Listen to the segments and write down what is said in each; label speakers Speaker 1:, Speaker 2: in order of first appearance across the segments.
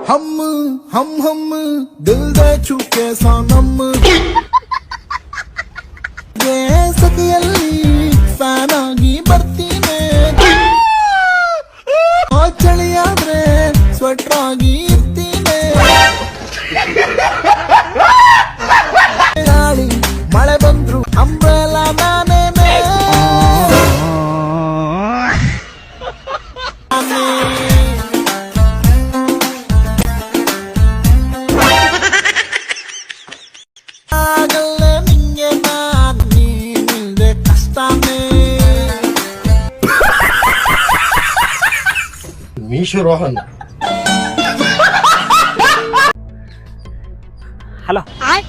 Speaker 1: हम दिल दे चुके सनम ಸತಿಯಲ್ಲಿ ಫ್ಯಾನ್ ಆಗಿ ಬರ್ತೀನಿ ಚಳಿಯಾದ್ರೆ ಸ್ವೆಟರ್ ಆಗಿ ಇರ್ತೀನಿ ಗಾಳಿ ಮಳೆ ಬಂದ್ರು ಅಂಬ್ರೆಲಾ ನಾನೇನೆ ಆಗಲ್ಲ ನಿಂಗೆ ನಾನು ನೀನಿಲ್ದೆ ಕಷ್ಟನೇ
Speaker 2: ಮೀಶು ರೋಹನ್.
Speaker 3: ಹಲೋ ಹಾಯ್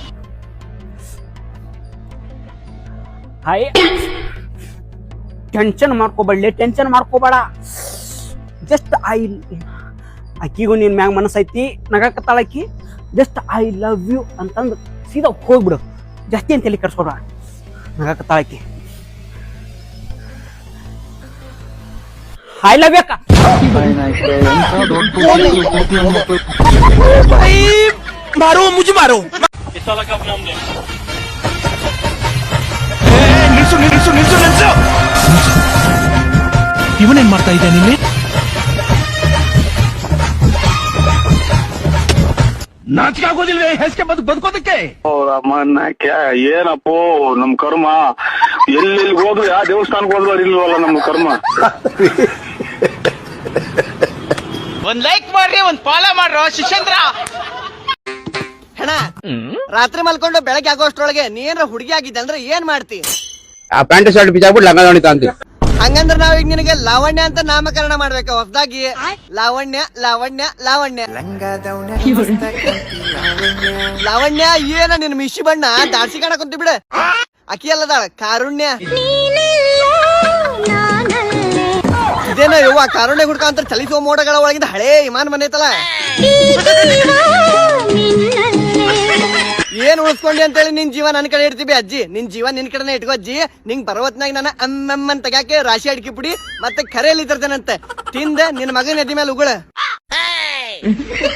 Speaker 3: ಟೆನ್ಷನ್ ಮಾಡ್ಕೋಬೇಡ ಜಸ್ಟ್ ಅಕ್ಕಿಗೂ ನಿನ್ ಮ್ಯಾಗ ಮನಸ್ಸೈತಿ ನಗಕತ್ತಾಳ ಅಕ್ಕಿ ಜಸ್ಟ್ ಐ ಲವ್ ಯು ಅಂತಂದು ಸೀದಾ ಹೋಗ್ಬಿಡು ಜಾಸ್ತಿ ಅಂತ ತಲೆ ಕರ್ಸ್ಕೊಡ ನಗಕತ್ತಾಳ ಅಕ್ಕಿ ಐ ಲವ್ ಅಕ್ಕ
Speaker 4: मारो मुझे मारो ನಿಲ್ಸು ಇವನೇನ್ ಮಾಡ್ತಾ ಇದ್ದಾನೆ ಇಲ್ಲಿ ನಾಚಿಕೆ ಆಗೋದಿಲ್ವೇ ಹೆಸ್ಕೆ ಬದುಕೋದಕ್ಕೆ
Speaker 5: ಏನಪ್ಪೋ ನಮ್ ಕರ್ಮ ಎಲ್ಲೆಲ್ಲಿ ಹೋದ್ರು ಯಾವ ದೇವಸ್ಥಾನಕ್ಕೆ ಹೋದ್ರು ಇಲ್ವಲ್ಲ ನಮ್ ಕರ್ಮ.
Speaker 4: ಒಂದ್ ಲೈಕ್ ಮಾಡ್ರಿ ಒಂದ್ ಫಾಲೋ ಮಾಡ್ರೋ ಶಿಷ್ಯಂದ್ರ.
Speaker 6: ಹೆಣ ರಾತ್ರಿ ಮಲ್ಕೊಂಡು ಬೆಳಗ್ಗೆ ಆಗೋಷ್ಟ್ರೊಳಗೆ ನೀ ಏನ್ರ ಹುಡುಗಿ ಆಗಿದ್ದೆ ಅಂದ್ರೆ ಏನ್ ಮಾಡ್ತಿ?
Speaker 7: ಆ ಪ್ಯಾಂಟ್ ಶರ್ಟ್ ಬಿಚ್ಚಾಕ್ಬಿಟ್ಟು ಲಂಗ ದಾವಣಿ ತಾಂತಿ.
Speaker 6: ಹಂಗಂದ್ರ ನಾವೀಗ ನಿನಗೆ ಲಾವಣ್ಯ ಅಂತ ನಾಮಕರಣ ಮಾಡ್ಬೇಕ ಹೊಸದಾಗಿ. ಲಾವಣ್ಯ ಲಾವಣ್ಯ ಲಾವಣ್ಯ ಲಾವಣ್ಯ ಏನ ನಿನ್ ಮಿಶಿ ಬಣ್ಣ ದಾಡ್ಸಿ ಕಾಣಕ್ ಕುಂತಿ ಬಿಡ. ಅಕ್ಕಿ ಅಲ್ಲದಾಳ ಕಾರುಣ್ಯ. ಇದೇನ ಯವ್ವ ಕಾರುಣ್ಯ ಹುಡ್ಕ ಅಂತ ಚಲಿಸುವ ಮೋಡಗಳ ಒಳಗಿಂದ ಹಳೇ ವಿಮಾನ ಮನೆ ಐತಲ್ಲ. ಏನ್ ಉಳಿಸ್ಕೊಂಡಿ ಅಂತೇಳಿ ನಿನ್ ಜೀವ ನನ್ ಕಡೆ ಇಡ್ತೀವಿ ಅಜ್ಜಿ. ನಿನ್ ಜೀವ ನಿನ್ ಕಡೆನೆ ಇಟ್ಕೋ ಅಜ್ಜಿ. ನಿಂಗ್ ಬರವತ್ನಾಗ ನಾನು ಅಮ್ಮಮ್ಮನ್ ತೆಗಾಕೆ ರಾಶಿ ಅಡಿಕೆ ಪುಡಿ ಮತ್ತೆ ಕರೆಯಲ್ಲಿ ತರ್ತೇನಂತೆ ತಿಂದ ನಿನ್ ಮಗನ ಎದ್ದಿ ಮೇಲೆ ಉಗುಳ.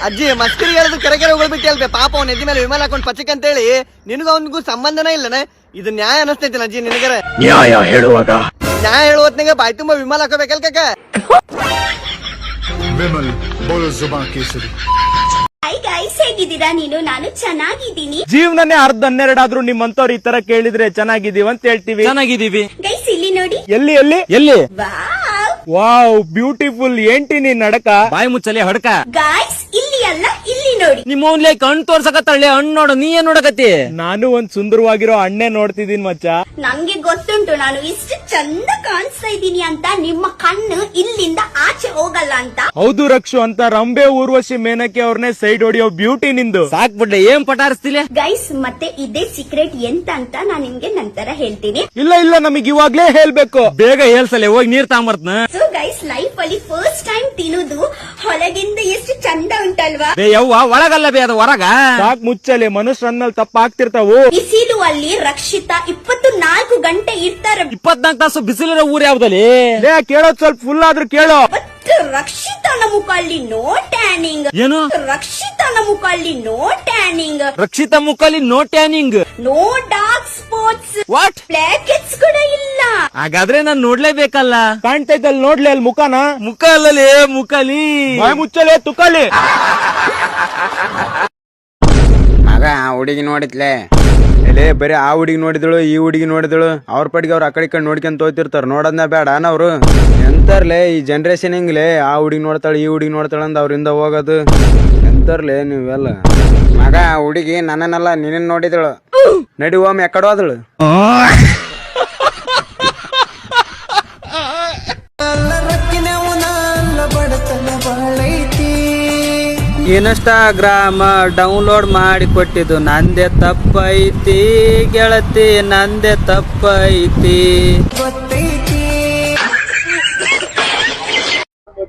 Speaker 6: ಅಜ್ಜಿ ಮಸ್ಕರಿ ಹೇಳೋದು ಕೆರೆ ಉಗುಳ್ಬಿಟ್ಟು ಹೇಳ್ಬೇ ಪಾಪ ಅವ್ನ ಎದ್ದಿ ಮೇಲೆ ವಿಮಾನ ಹಾಕೊಂಡ್ ಪಚಕ್ ಅಂತೇಳಿ ನಿನಗೂ ಅವನಿಗೂ ಸಂಬಂಧನೇ ಇಲ್ಲನೆ. ಇದು ನ್ಯಾಯ ಅನಸ್ತೈತಿ ಅಜ್ಜಿ ನಿನಗರ.
Speaker 2: ನ್ಯಾಯ
Speaker 6: ಹೇಳುವತ್ನಾಗ ಬಾಯ್ ತುಂಬಾ ವಿಮಾನ ಹಾಕೋಬೇಕಲ್ ಕಾಕ.
Speaker 1: ವಿಮಲ್ ಬೋಲೋ ಜುಬಾನ್ ಕೇಸರಿ.
Speaker 8: ಹಾಯ್ ಗೈಸ್, ಹೇಗಿದ್ದೀರಾ? ನಾನು ಚೆನ್ನಾಗಿದ್ದೀನಿ.
Speaker 9: ಜೀವನನೇ 12 ಆದ್ರೂ ನಿಮ್ಮಂತವ್ರು ಈ ತರ ಕೇಳಿದ್ರೆ ಚೆನ್ನಾಗಿದೀವಿ ಅಂತ ಹೇಳ್ತೀವಿ. ಚೆನ್ನಾಗಿದೀವಿ
Speaker 8: ಗೈಸ್ ಇಲ್ಲಿ ನೋಡಿ.
Speaker 9: ಎಲ್ಲಿ
Speaker 8: ವಾವ್
Speaker 9: ವಾವ್ ಬ್ಯೂಟಿಫುಲ್. ఏంటి ನೀನ್ ನಡಕ ಬಾಯಿ ಮುಚ್ಚಲೆ ಹೊಡಕ.
Speaker 8: ಗೈಸ್ ಇಲ್ಲಿ ಅಲ್ಲ ಇಲ್ಲಿ ನೋಡಿ.
Speaker 3: ನಿಮ್ಮ ಅವ್ನ್ಲೆ ಕಣ್ ತೋರ್ಸಕತ್ತಾಳೆ ಹಣ್ಣು ನೋಡು. ನೀ ಏನ್ ನೋಡಕತ್ತಿ?
Speaker 9: ನಾನು ಒಂದ್ ಸುಂದರವಾಗಿರೋ ಹಣ್ಣೆ ನೋಡ್ತಿದೀನಿ ಮಚ್ಚ.
Speaker 8: ನಂಗೆ ಗೊತ್ತುಂಟು ನಾನು ಇಷ್ಟು ಚಂದ ಕಾಣಿಸ್ತಾ ಇದ್ದೀನಿ ಅಂತ. ನಿಮ್ಮ ಕಣ್ಣು ಇಲ್ಲಿಂದ ಆಚೆ ಹೋಗಲ್ಲ ಅಂತ.
Speaker 9: ಹೌದು ರಕ್ಷು ಅಂತ ರಂಬೆ ಊರ್ವಶಿ ಮೇನಕ್ಕೆ ಅವ್ರನ್ನೇ ಸೈಡ್ ಹೊಡಿಯೋ ಬ್ಯೂಟಿ ನಿಂದು.
Speaker 3: ಸಾಕ್ಬಿಡ್ಲೆ ಏನ್ ಪಟಾರಿಸ್ತಿಲ್ಲ
Speaker 8: ಗೈಸ್ ಮತ್ತೆ ಇದೇ ಸೀಕ್ರೆಟ್ ಎಂತ ಅಂತ ನಾನ್ ನಿಮ್ಗೆ ನಂತರ ಹೇಳ್ತೀನಿ.
Speaker 9: ಇಲ್ಲ ನಮಗ್ ಇವಾಗ್ಲೇ ಹೇಳ್ಬೇಕು.
Speaker 3: ಬೇಗ ಹೇಳ್ಸಲೆ ಹೋಗಿ ನೀರ್ ತಾಂಬರ್ತನ.
Speaker 8: ಸೊ ಗೈಸ್ ಲೈಫ್ ಅಲ್ಲಿ ಫಸ್ಟ್ ಟೈಮ್ ತಿನ್ನೋದು ಹೊರಗಿಂದ ಎಷ್ಟು ಚಂದ ಉಂಟಲ್ವಾ?
Speaker 3: ಯವ್ವ ಒಳಗಲ್ಲ ಬೇ ಅದು ಹೊರಗ.
Speaker 9: ಸಾಕ್ ಮುಚ್ಚಲೆ ಮನುಷ್ಯರ ಅಂದ್ಮೇಲೆ ತಪ್ಪ ಆಗ್ತಿರ್ತಾವು.
Speaker 8: ಬಿಸಿಲು ಅಲ್ಲಿ ರಕ್ಷಿತಾ 24 ಗಂಟೆ ಇರ್ತಾರೆ.
Speaker 3: 24 ತಾಸು ಬಿಸಿಲಿರೋ ಊರ್ ಯಾವ್ದಲ್ಲಿ?
Speaker 9: ಕೇಳೋದ್ ಸ್ವಲ್ಪ ಫುಲ್ ಆದ್ರೂ ಕೇಳೋ.
Speaker 8: ರಕ್ಷಿತನ ಮುಖಲ್ಲಿ ನೋ ಟ್ಯಾನಿಂಗ್.
Speaker 3: ಏನು?
Speaker 8: ರಕ್ಷಿತನ ಮುಖಲ್ಲಿ ನೋ ಟ್ಯಾನಿಂಗ್.
Speaker 3: ರಕ್ಷಿತಾ ಮುಖಲ್ಲಿ no tanning,
Speaker 8: no dark spots,
Speaker 3: what
Speaker 8: blackheads ಕೂಡ ಇಲ್ಲ.
Speaker 3: ಹಾಗಾದ್ರೆ ನಾನ್ ನೋಡ್ಲೇಬೇಕಲ್ಲ.
Speaker 9: ಕಾಣ್ತೈತಲ್ ನೋಡ್ಲಿ ಅಲ್ಲಿ ಮುಖನ.
Speaker 3: ಮುಖ ಅಲ್ಲಲೇ ಮುಖಲಿ.
Speaker 9: ಬಾಯ್ ಮುಚ್ಚಲೆ ತುಕಲಿ.
Speaker 7: ಮಗ ಹುಡುಗಿ ನೋಡಿದ್ಲೆ ಎಲೆ ಬರೀ ಆ ಹುಡುಗಿ ನೋಡಿದಳು ಈ ಹುಡುಗಿ ನೋಡಿದಳು ಅವ್ರ ಪಡಿಗೆ ಅವ್ರು ಆ ಕಡೆ ಕಡೆ ನೋಡ್ಕೊಂತ ಹೋಗ್ತಿರ್ತಾರ. ನೋಡೋದ್ನ ಬೇಡ ಅವ್ರು ಎಂತಾರ್ಲೆ ಈ ಜನರೇಷನ್ ಹಿಂಗ್ಲೆ. ಆ ಹುಡುಗಿ ನೋಡ್ತಾಳ ಈ ಹುಡುಗಿ ನೋಡ್ತಾಳ ಅಂದ ಅವ್ರಿಂದ ಹೋಗೋದು ಎಂತಾರ್ಲೆ ನೀವೆಲ್ಲ. ಮಗ ಹುಡುಗಿ ನನ್ನನ್ನೆಲ್ಲ ನಿನ್ನ ನೋಡಿದಳು. ನಡಿ ಒಮ್ಮೆ ಎಕಡೆ ಹೋದಳು.
Speaker 3: ಇನ್ಸ್ಟಾಗ್ರಾಮ್ ಡೌನ್ಲೋಡ್ ಮಾಡಿ ಕೊಟ್ಟಿದ್ದು ನಂದೇ ತಪ್ಪೈತಿ ಗೆಳತಿ, ನಂದೇ ತಪ್ಪೈತಿ.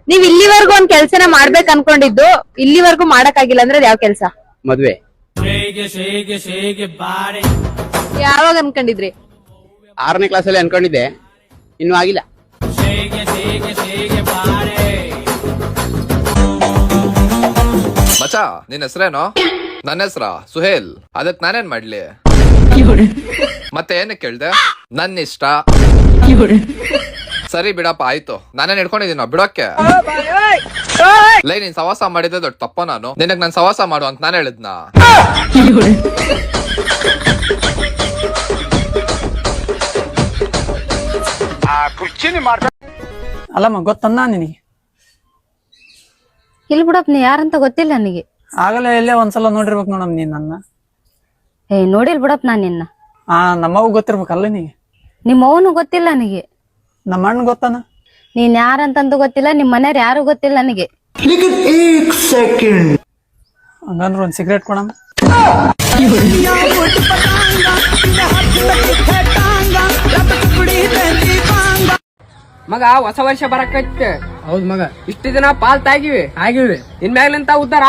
Speaker 10: ನೀವ್ ಇಲ್ಲಿವರೆಗೂ ಒಂದ್ ಕೆಲ್ಸನ ಮಾಡ್ಬೇಕು ಅನ್ಕೊಂಡಿದ್ದು ಇಲ್ಲಿವರೆಗೂ ಮಾಡಕ್ ಆಗಿಲ್ಲ ಅಂದ್ರೆ ಯಾವ ಕೆಲ್ಸ?
Speaker 7: ಮದ್ವೆ.
Speaker 10: ಯಾವಾಗ ಅನ್ಕೊಂಡಿದ್ರಿ?
Speaker 7: 6ನೇ ಕ್ಲಾಸಲ್ಲಿ ಅನ್ಕೊಂಡಿದ್ದೆ, ಇನ್ನೂ ಆಗಿಲ್ಲ.
Speaker 2: ಮಚ್ಚ ಮಚ ನಿನ್ ಹೆಸ್ರೇನು? ನನ್ನ ಹೆಸ್ರ ಸುಹೇಲ್. ಅದಕ್ ನಾನೇನ್ ಮಾಡ್ಲಿ? ಮತ್ತೆ ಏನಕ್ಕೆ ಕೇಳ್ದೆ? ನನ್ ಇಷ್ಟ. ಸರಿ ಬಿಡಪ್ಪ, ಆಯ್ತು. ನಾನೇನ್ ಹಿಡ್ಕೊಂಡಿದ್ದೀನ ಬಿಡೋಕೆ? ಲೈ, ನೀನ್ ಸವಾಸ ಮಾಡಿದ್ರೆ ದೊಡ್ಡ ತಪ್ಪ. ನಾನು ನಿನಗ್ ನನ್ ಸವಾಸ ಮಾಡು ಅಂತ ನಾನು ಹೇಳಿದ್ನ?
Speaker 3: ಅಲ್ಲಮ್ಮ ಗೊತ್ತನ್ನ ನಿನಗೆ?
Speaker 10: ಇಲ್ಲಿ ಬಿಡಪ್ಪ, ನೀ ಯಾರಂತ ಗೊತ್ತಿಲ್ಲ ನನಗೆ.
Speaker 3: ಆಗಲೇ ಎಲ್ಲೇ ಒಂದ್ಸಲ ನೋಡಿರ್ಬೇಕು ನೋಡಮ್ ನೀನ್ ನನ್ನ.
Speaker 10: ನೋಡಿಲ್ ಬಿಡಪ್ಪ ನಾನ್ ನಿನ್ನ.
Speaker 3: ನಮ್ಮವ್ ಗೊತ್ತಿರ್ಬೇಕಲ್ಲ ನೀ?
Speaker 10: ನಿಮ್ಮ ಅವನು ಗೊತ್ತಿಲ್ಲ ನನಗೆ.
Speaker 3: ನಮ್ಮ ಅಣ್ಣ ಗೊತ್ತಾನ?
Speaker 10: ನೀನ್ ಯಾರಂತಂದು ಗೊತ್ತಿಲ್ಲ, ನಿಮ್ ಮನೆಯವ್ರು ಯಾರು ಗೊತ್ತಿಲ್ಲ ನನಗೆ.
Speaker 3: ಹಂಗಂದ್ರ ಒಂದ್ ಸಿಗರೇಟ್ ಕೊಡಮ್ಮ.
Speaker 6: ಮಗ ಹೊಸ ವರ್ಷ ಬರಕತ್ತೆ.
Speaker 3: ಹೌದ್ ಮಗ.
Speaker 6: ಇಷ್ಟು ದಿನ ಪಾಲ್ ತಾಗಿವಿ ಇನ್ಮ್ಯಾಗ್ಲಿಂತ ಉದ್ದಾರ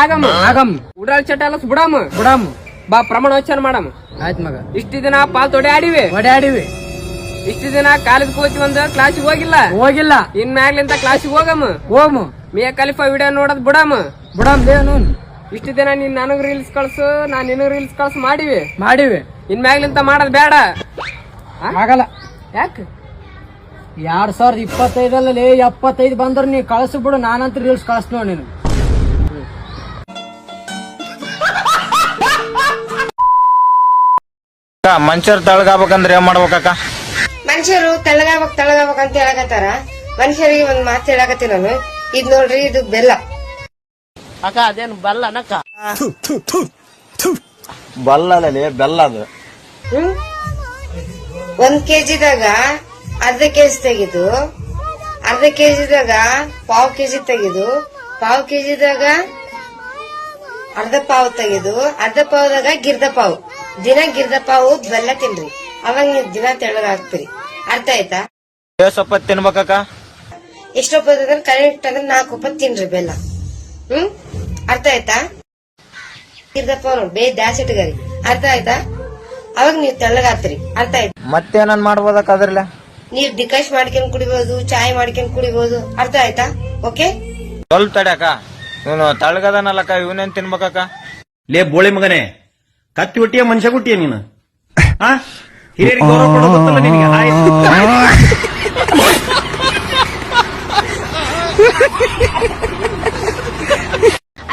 Speaker 6: ಆಗಮ್ ಉಡಾಳ್ ಚಟ ಎಲ್ಲ ಬಿಡಮ್ ಬಾ ಪ್ರಮಾಣ ವಚನ ಮಾಡಮ್.
Speaker 3: ಆಯ್ತ್ ಮಗ.
Speaker 6: ಇಷ್ಟು ದಿನ ಪಾಲ್ ತೊಡೆ ಆಡಿವಿ ಇಷ್ಟು ದಿನ ಕಾಲೇಜ್ ಹೋಗಿ ಒಂದು ಕ್ಲಾಸಿಗೆ ಹೋಗಿಲ್ಲ ಇನ್ಮ್ಯಾಗ್ಲಿಂತ ಕ್ಲಾಸಿಗೆ ಹೋಗಮ್ ಮಿಯಾ ಖಲೀಫಾ ವಿಡಿಯೋ ನೋಡೋದ್ ಬಿಡಮ್ ಇಷ್ಟು ದಿನ ನೀನ್ ನನಗ್ ರೀಲ್ಸ್ ಕಳ್ಸು, ನಾನ್ ನಿನಗ್ ರೀಲ್ಸ್ ಕಳ್ಸು ಮಾಡಿವಿ ಇನ್ಮ್ಯಾಗ್ಲಿಂತ ಮಾಡೋದ್ ಬೇಡ.
Speaker 3: ಆಗಲ್ಲ.
Speaker 6: ಯಾಕೆ?
Speaker 3: 2025 75 ಬಂದ್ರ ನೀ ಕಳ್ಸ ಬಿಡು, ನಾನಂತ ರೀಲ್ಸ್ ಕಳ್ಸ ನೋಡಿ ನೀನು.
Speaker 9: ಮನುಷ್ಯರ್ ತಳಗಾಗ್ಬೇಕಂದ್ರೆ ಏನ್ ಮಾಡ್ಬೇಕಕ್ಕ?
Speaker 11: ಮನುಷ್ಯರು ತಳಗಾಗ್ಬೇಕ್ ಅಂತ ಹೇಳಕತ್ತಾರ. ಮನುಷ್ಯರಿಗೆ ಒಂದ್ ಮಾತು ಹೇಳಕತ್ತಿ ನಾನು. ಇದ್ ನೋಡ್ರಿ, ಇದು ಬೆಲ್ಲ.
Speaker 4: ಅಕ್ಕ ಅದೇನು ಬಲ್ಲ ಅನಕ್ಕ?
Speaker 9: ಬಲ್ಲಲ್ಲಿ ಬೆಲ್ಲ ಅದು.
Speaker 11: 1 kgದಾಗ ಅರ್ಧ ಕೆಜಿ ತೆಗೆದು, ಅರ್ಧ ಕೆಜಿದಾಗ ಪಾವ್ ಕೆಜಿ ತೆಗೆದು, ಪಾವ್ ಕೆಜಿದಾಗ ಅರ್ಧ ಪಾವ್ ತೆಗೆದು, ಅರ್ಧ ಪಾವದಾಗ ಗಿರ್ದ ಪಾವ್. ದಿನ ಗಿರ್ದ ಪಾವು ಬೆಲ್ಲ ತಿನ್ರಿ, ಅವಾಗ ನೀವು ದಿನ ತೆಳ್ಳಗಾಗ್ತೀರಿ. ಅರ್ಥ ಆಯ್ತಾ?
Speaker 9: ಸ್ವಲ್ಪ ತಿನ್ಬೇಕಕ್ಕ.
Speaker 11: ಎಷ್ಟೊಪ್ಪದಂದ್ರೆ ಕರೆಕ್ಟ್ ಅಂದ್ರೆ 4 ಒಪ್ಪತ್ತು ತಿನ್ರಿ ಬೆಲ್ಲ. ಅರ್ಥ ಆಯ್ತಾ? ಗಿರ್ದ ಪಾವ್ ನೋಡಿ, ದ್ಯಾಸ್ ಇಟ್ಗಾರಿ. ಅರ್ಥ ಆಯ್ತಾ? ಅವಾಗ ನೀವು ತೆಳ್ಳಗಾಗ್ತೀರಿ. ಅರ್ಥ ಆಯ್ತಾ?
Speaker 9: ಮತ್ತೇನನ್ ಮಾಡ್ಬೋದಕ್ಕ ಅದ್ರಲ್ಲ?
Speaker 11: ನೀರ್ ಡಿಕಾಶ್ ಮಾಡ್ಕೊಂಡ್ ಕುಡಿಬಹುದು, ಚಾಯ್ ಮಾಡ್ಕೊಂಡ್ ಕುಡಿಬಹುದು. ಅರ್ಥ ಆಯ್ತಾ? ಓಕೆ,
Speaker 9: ಸ್ವಲ್ಪ ತಡ್ಯಾಕ. ಇವನು ತಳಗದನಲ್ಲಕ್ಕ, ಇವನೇನ್ ತಿನ್ಬೇಕಕ್ಕ?
Speaker 12: ಲೇ ಬೋಳಿ ಮಗನೇ, ಕತ್ತಿ ಹುಟ್ಟಿಯ ಮನುಷ್ಯ ಹುಟ್ಟಿಯ ನೀನು? ಹಿರಿಯರಿಗೆ ಗೌರವ ಕೊಡೋದು ಗೊತ್ತಲ್ಲ ನಿನಗೆ?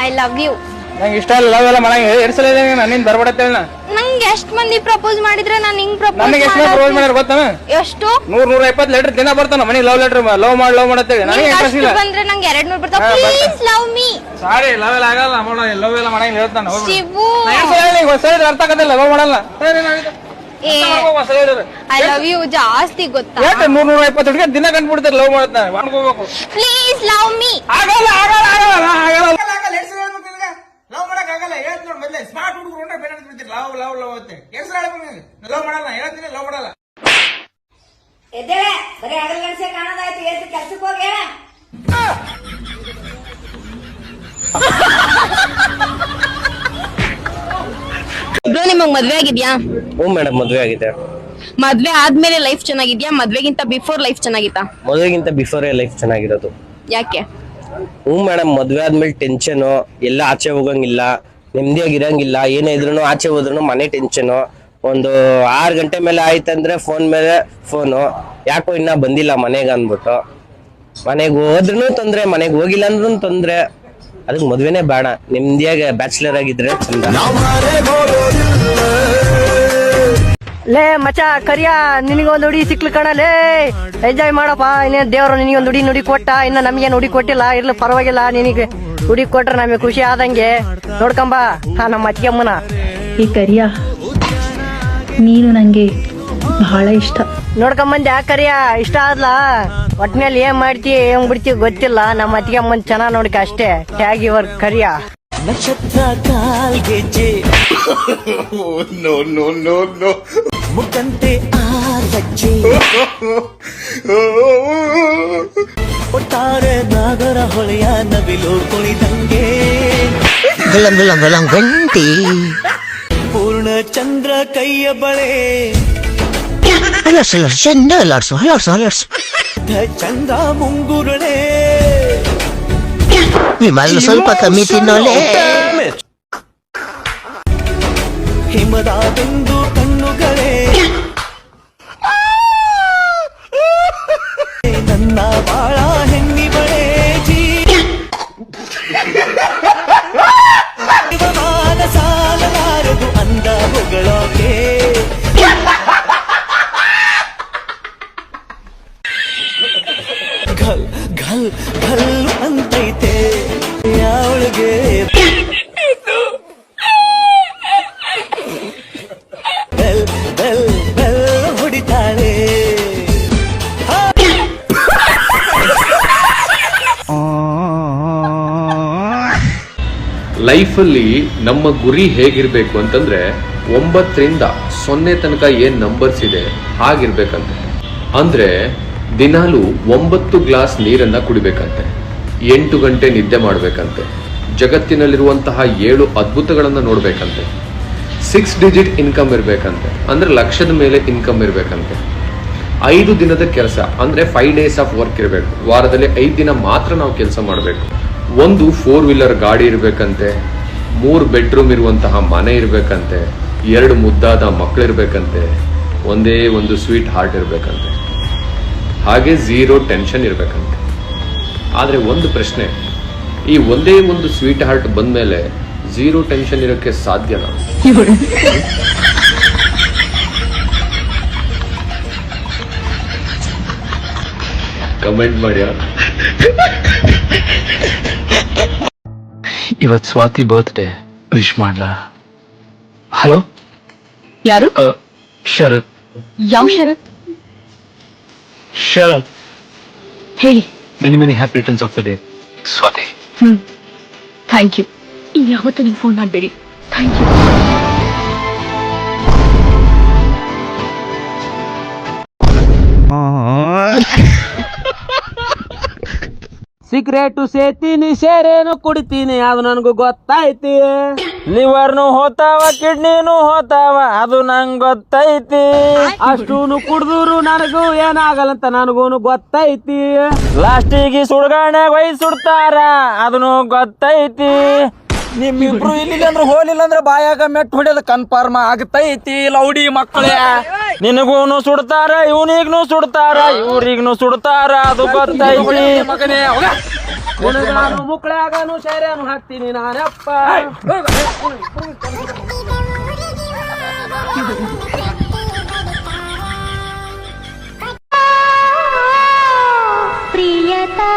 Speaker 10: I love you.
Speaker 3: ನಂಗೆ ಇಷ್ಟ ಇಲ್ಲ ಲವ್ ಎಲ್ಲ ಮಾಡಂಗ. ಎಡ್ಸಲ ನಿನ್ ಬರ್ಬಡತ್ತೇಳ.
Speaker 10: ನಂಗೆ ಎಷ್ಟ್ ಮಂದಿ ಪ್ರಪೋಸ್ ಮಾಡಿದ್ರೆ ನಾನು ಹಿಂಗ್
Speaker 3: ನನಗೆ ಎಷ್ಟು ಪ್ರಪೋಸ್ ಮಾಡ್ಯಾರ ಗೊತ್ತಾನ?
Speaker 10: ಎಷ್ಟು?
Speaker 3: 100-120 ಲೆಟರ್ ದಿನ ಬರ್ತಾನ ಮನೆಗೆ. ಲವ್ ಲೆಟರ್ ಲವ್ ಮಾಡತ್ತೇಳಿ ನನಗೆ ಇಂಟ್ರೆಸ್ಟ್ ಇಲ್ಲ.
Speaker 10: ಬಂದ್ರೆ ನಂಗೆ 200 ಬರ್ತಾವ. Please love me.
Speaker 3: Sorry, love ಎಲ್ಲ ಆಗಲ್ಲ. ಲವ್ ಎಲ್ಲ ಮಾಡಂಗಿಲ್ಲ ಹೇಳ್ತಾನ.
Speaker 10: ಶಿವು,
Speaker 3: ಅರ್ಥ ಆಗಲ್ಲ. ಲವ್ ಮಾಡಲ್ಲ.
Speaker 10: ಐ ಲವ್ ಯು ಜಾಸ್ತಿ ಗೊತ್ತಾ?
Speaker 3: 100-120 ಹುಡುಗ ದಿನ ಕಂಡ್ಬಿಡ್ತಾರೆ ಲವ್ ಮಾಡತ್ತ. ಮಾಡ್ಕೋಬೇಕು.
Speaker 10: Please love me.
Speaker 3: ಆಗಲ್ಲ.
Speaker 12: ಲವ್ ಮಾಡಕ್ ಆಗಲ್ಲ. ಹೇಳ್ತೀನಿ ನೋಡಿ, ಮೊದ್ಲೇ ಸ್ಮಾರ್ಟ್ ಹುಡುಗರು ಉಂಡ್ರೆ ಬೇರೆ ಬಿಡ್ತೀರಿ. ಲವ್ ಅಂತೆ ಲವ್ ಮಾಡಲ್ಲ. ಹೇಳ್ತೀನಿ, ಲವ್ ಮಾಡಲ್ಲ.
Speaker 8: ಬರೀ ಅಗಲ್ ಗಣಸೆ ಕಾಣೋದಾಯ್ತು. ಎಷ್ಟು ಕೆಲ್ಸಕ್ಕೆ ಹೋಗಿ
Speaker 10: ಬ್ರೋ, ನಿಮಗ್ ಮದ್ವೆ ಆಗಿದ್ಯಾ?
Speaker 6: ಹ್ಞೂ ಮೇಡಮ್, ಮದ್ವೆ ಆಗಿದೆ.
Speaker 10: ಮದ್ವೆ ಆದ್ಮೇಲೆ ಲೈಫ್ ಚೆನ್ನಾಗಿದ್ಯಾ, ಮದ್ವೆಗಿಂತ ಬಿಫೋರ್ ಲೈಫ್ ಚೆನ್ನಾಗಿತ್ತಾ?
Speaker 6: ಮದುವೆಗಿಂತ ಬಿಫೋರ್ ಲೈಫ್ ಚೆನ್ನಾಗಿರೋದು.
Speaker 10: ಯಾಕೆ?
Speaker 6: ಹ್ಞೂ ಮೇಡಮ್, ಮದ್ವೆ ಆದ್ಮೇಲೆ ಟೆನ್ಷನ್, ಎಲ್ಲ ಆಚೆ ಹೋಗಂಗಿಲ್ಲ, ನೆಮ್ಮದಿಯಾಗಿ ಇರಂಗಿಲ್ಲ. ಏನೇ ಇದ್ರು ಆಚೆ ಹೋದ್ರು ಮನೆ ಟೆನ್ಷನ್. ಒಂದು 6 ಗಂಟೆ ಮೇಲೆ ಆಯ್ತಂದ್ರೆ ಫೋನ್ ಮೇಲೆ ಫೋನು, ಯಾಕೋ ಇನ್ನ ಬಂದಿಲ್ಲ ಮನೆಗೆ ಅಂದ್ಬಿಟ್ಟು. ಮನೆಗೆ ಹೋದ್ರೂ ತೊಂದ್ರೆ, ಮನೆಗೆ ಹೋಗಿಲ್ಲ ಅಂದ್ರೂ ತೊಂದ್ರೆ. ಅದಕ್ಕೆ ಮದ್ವೆನೇ ಬೇಡ, ನೆಮ್ಮದಿಯಾಗಿ ಬ್ಯಾಚುಲರ್ ಆಗಿದ್ರೆ ಚಂದ. ಲೇ ಮಚ ಕರಿಯ, ನಿನಗೊಂದು ಹುಡಿ ಸಿಕ್ಲು ಕಣಲೇ. ಎಂಜಾಯ್ ಮಾಡಪ್ಪ. ಇನ್ನೇನ್ ದೇವ್ರು ನಿನಗೊಂದು ಹುಡಿ ಕೊಟ್ಟ, ಇನ್ನ ನಮ್ಗೇನು ಹುಡಿ ಕೊಟ್ಟಿಲ್ಲ. ಇರ್ಲಿ ಪರವಾಗಿಲ್ಲ, ನಿನಗೆ ಹುಡಿ ಕೊಟ್ರೆ ನಮಗೆ ಖುಷಿ ಆದಂಗೆ. ನೋಡ್ಕೊಂಬ ನಮ್ಮ ಅತ್ತಿಗೆಮ್ಮನ.
Speaker 10: ಈ ಕರಿಯ, ನೀನು ನಂಗೆ ಬಹಳ ಇಷ್ಟ.
Speaker 6: ನೋಡ್ಕೊಂಬಂದೆ ಆ ಕರಿಯ, ಇಷ್ಟ ಆದ್ಲ. ಒಟ್ನಲ್ಲಿ ಏನ್ ಮಾಡ್ತೀವಿ ಹೆಂಗ್ ಬಿಡ್ತೀವಿ ಗೊತ್ತಿಲ್ಲ. ನಮ್ಮ ಅತ್ತಿಗೆಮ್ಮನ್ ಚೆನ್ನಾಗ್ ನೋಡ್ಕ ಅಷ್ಟೇ. ಟ್ಯಾಗ್ ಇವರ್ ಕರಿಯ.
Speaker 1: ನಕ್ಷತ್ರ ಕಾಲ್ಗೆಜ್ಜೆ ಮುಖಂತೆ ಆರಜ್ಜೆ ಒಟ್ಟಾರೆ ನಾಗರ ಹೊಳೆಯ ನವಿಲು ಕುಣಿದಂಗೆ ಗಂಟಿ ಪೂರ್ಣ ಚಂದ್ರ ಕೈಯ ಬಳೆ ಚಂದ ಮುಂಗುರುಳೆ ವಿಮಲ್ ಸ್ವಲ್ಪ ಕಮ್ಮಿ ತಿನ್ನೋಲೆ ನಿಮ್ಮದಾದೊಂದು ಕಣ್ಣುಗಳೇ ನನ್ನ ಬಾಳ ಹೆಣ್ಣಿಬಳೆ ಜೀವಮಾನ ಸಾಲಲಾರದು ಅಂದ ಹೊಗಳೋಕೆ ಘಲ್ ಘಲ್ ಘಲ್ ಅಂತೈತೆ ಅವಳಿಗೆ ಬೆಲ್ ಬೆಲ್ ಬೆಲ್ ಹೊಡಿತಾಳೆ
Speaker 13: ಲೈಫಲ್ಲಿ ನಮ್ಮ ಗುರಿ ಹೇಗಿರ್ಬೇಕು ಅಂತಂದ್ರೆ 9 ರಿಂದ 0 ತನಕ ಏನ್ ನಂಬರ್ಸ್ ಇದೆ ಹಾಗಿರ್ಬೇಕಂತೆ. ಅಂದ್ರೆ ದಿನಾಲು 9 ಗ್ಲಾಸ್ ನೀರನ್ನ ಕುಡಿಬೇಕಂತೆ, 8 ಗಂಟೆ ನಿದ್ದೆ ಮಾಡ್ಬೇಕಂತೆ, ಜಗತ್ತಿನಲ್ಲಿರುವಂತಹ 7 ಅದ್ಭುತಗಳನ್ನ ನೋಡ್ಬೇಕಂತೆ, 6 ಡಿಜಿಟ್ ಇನ್ಕಮ್ ಇರ್ಬೇಕಂತೆ, ಅಂದ್ರೆ ಲಕ್ಷದ ಮೇಲೆ ಇನ್ಕಮ್ ಇರ್ಬೇಕಂತೆ, 5 ದಿನದ ಕೆಲಸ ಅಂದ್ರೆ 5 ಡೇಸ್ ಆಫ್ ವರ್ಕ್ ಇರಬೇಕು, ವಾರದಲ್ಲಿ 5 ದಿನ ಮಾತ್ರ ನಾವು ಕೆಲಸ ಮಾಡಬೇಕು, 1 4 ವೀಲರ್ ಗಾಡಿ ಇರ್ಬೇಕಂತೆ, 3 ಬೆಡ್ರೂಮ್ ಇರುವಂತಹ ಮನೆ ಇರ್ಬೇಕಂತೆ, 2 ಮುದ್ದಾದ ಮಕ್ಕಳಿರ್ಬೇಕಂತೆ, ಒಂದೇ ಒಂದು ಸ್ವೀಟ್ ಹಾರ್ಟ್ ಇರ್ಬೇಕಂತೆ, ಹಾಗೆ 0 ಟೆನ್ಷನ್ ಇರ್ಬೇಕಂತೆ. ಆದ್ರೆ ಒಂದು ಪ್ರಶ್ನೆ, ಈ ಒಂದೇ ಒಂದು ಸ್ವೀಟ್ ಹಾರ್ಟ್ ಬಂದ್ಮೇಲೆ 0 ಟೆನ್ಷನ್ ಇರೋಕ್ಕೆ ಸಾಧ್ಯನಾ? ಕಮೆಂಟ್ ಮಾಡಿ.
Speaker 4: ಇವತ್ ಸ್ವಾತಿ ಬರ್ತ್ಡೇ ವಿಶ್ ಮಾಡ್ಲಾ? ಹಲೋ,
Speaker 10: ಯಾರು?
Speaker 4: ಶರತ್.
Speaker 10: ಯಾವ ಶರತ್?
Speaker 4: ಶರತ್,
Speaker 10: ಹೇಳಿ.
Speaker 4: Many many happy returns of the day Swathi.
Speaker 10: Thank you. ಯಾವತ್ತೂ ನೀವು ಫೋನ್ ಮಾಡಬೇಡಿ. Thank you.
Speaker 3: ಸಿಗರೇಟು ಸೇತೀನಿ, ಸೇರೇನು ಕುಡಿತೀನಿ, ಅದು ನನಗೂ ಗೊತ್ತೈತಿ. ಲಿವರ್ನು ಹೋತಾವ, ಕಿಡ್ನಿನು ಹೋತಾವ, ಅದು ನಂಗೆ ಗೊತ್ತೈತಿ. ಅಷ್ಟೂನು ಕುಡ್ದೂರು ನನಗೂ ಏನಾಗಲ್ಲಂತ ನನಗೂನು ಗೊತ್ತೈತಿ. ಲಾಸ್ಟಿಗೆ ಸುಡ್ಗಾಣೆ ವಯಸ್ಸು ಸುಡ್ತಾರ, ಅದನ್ನು ಗೊತ್ತೈತಿ. ನಿಮ್ಮಿಬ್ರು ಇಲ್ಲಿಲ್ಲ ಅಂದ್ರೆ ಹೋಲಿಲ್ಲ ಅಂದ್ರೆ ಬಾಯಾಗ ಮೆಟ್ಟು ಹೊಡೆದ ಕನ್ಫರ್ಮ್ ಆಗ್ತೈತಿ. ಲೌಡಿ ಮಕ್ಕಳೇ, ನಿನಗೂನು ಸುಡ್ತಾರ, ಇವನಿಗ್ನು ಸುಡ್ತಾರ, ಇವ್ರಿಗ್ನು ಸುಡ್ತಾರ, ಅದು ಗೊತ್ತೈತಿ. ಮಗನೇ ನಾನು ಮುಕ್ಕಳಾಗನು ಶೇರೇನು ಹಾಕ್ತೀನಿ ನಾನಪ್ಪ.
Speaker 8: ಪ್ರಿಯತಮ